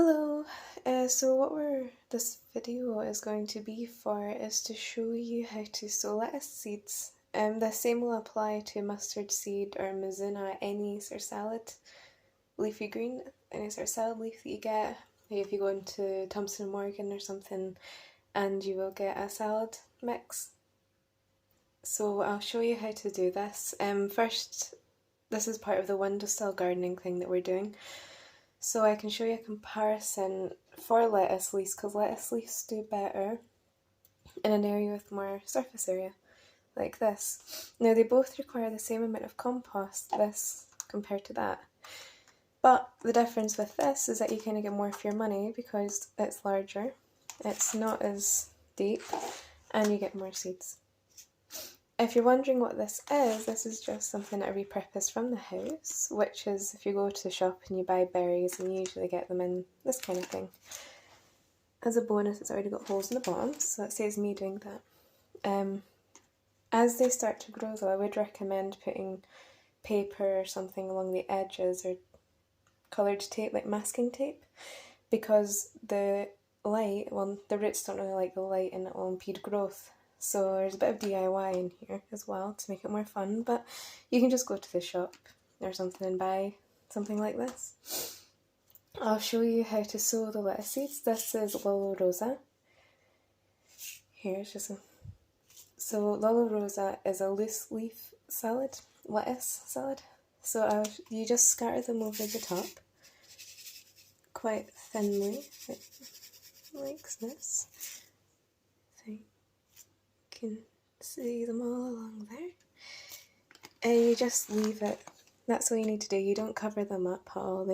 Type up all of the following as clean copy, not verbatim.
Hello, so this video is going to be for is to show you how to sow lettuce seeds. The same will apply to mustard seed or mizuna, any sort of salad, leafy green, any sort of salad leaf that you get. Like if you go into Thompson & Morgan or something and you will get a salad mix. So I'll show you how to do this. First, this is part of the windowsill gardening thing that we're doing. So I can show you a comparison for lettuce leaves, because lettuce leaves do better in an area with more surface area, like this. Now they both require the same amount of compost, this compared to that. But the difference with this is that you kind of get more for your money because it's larger, it's not as deep, and you get more seeds. If you're wondering what this is just something I repurposed from the house, which is if you go to the shop and you buy berries and you usually get them in this kind of thing. As a bonus, it's already got holes in the bottom, so that saves me doing that. As they start to grow though, I would recommend putting paper or something along the edges or coloured tape, like masking tape, because the roots don't really like the light and it will impede growth. So there's a bit of DIY in here as well to make it more fun, but you can just go to the shop or something and buy something like this. I'll show you how to sow the lettuce seeds. This is Lolo Rosa. Here's just So Lolo Rosa is a loose leaf salad, lettuce salad. So you just scatter them over the top quite thinly, like this. Can see them all along there, and you just leave it. That's what you need to do. You don't cover them up at all.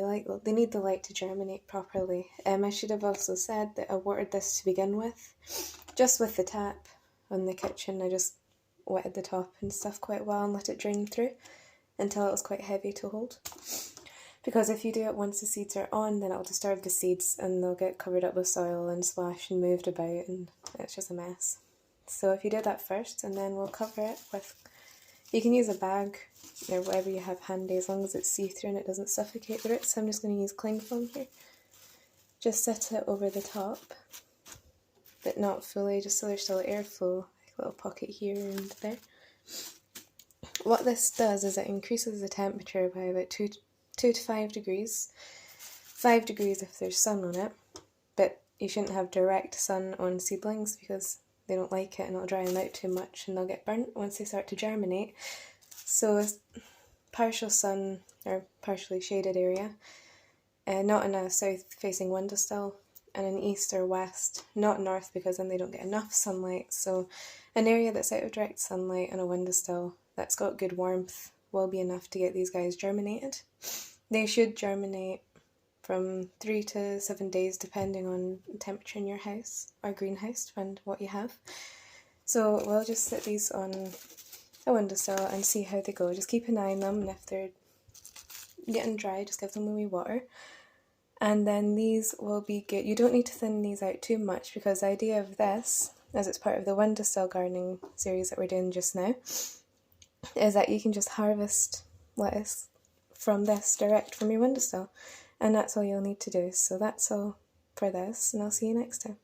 They need the light to germinate properly. I should have also said that I watered this to begin with, just with the tap on the kitchen. I just wetted the top and stuff quite well and let it drain through until it was quite heavy to hold. Because if you do it once the seeds are on, then it'll disturb the seeds and they'll get covered up with soil and splash and moved about, and it's just a mess. So if you do that first, and then we'll cover it with, you can use a bag or whatever you have handy as long as it's see-through and it doesn't suffocate the roots. So I'm just going to use cling foam here. Just set it over the top, but not fully, just so there's still airflow, like a little pocket here and there. What this does is it increases the temperature by about 2 to 5 degrees. 5 degrees if there's sun on it, but you shouldn't have direct sun on seedlings because they don't like it and it'll dry them out too much and they'll get burnt once they start to germinate. So partial sun or partially shaded area, not in a south facing windowsill, and an east or west, not north because then they don't get enough sunlight. So an area that's out of direct sunlight and a windowsill that's got good warmth will be enough to get these guys germinated. They should germinate from 3 to 7 days depending on the temperature in your house or greenhouse, depending on what you have. So we'll just sit these on a windowsill and see how they go. Just keep an eye on them, and if they're getting dry, just give them a wee water. And then these will be good. You don't need to thin these out too much because the idea of this, as it's part of the windowsill gardening series that we're doing just now, is that you can just harvest lettuce from this direct from your windowsill. And that's all you'll need to do. So that's all for this, and I'll see you next time.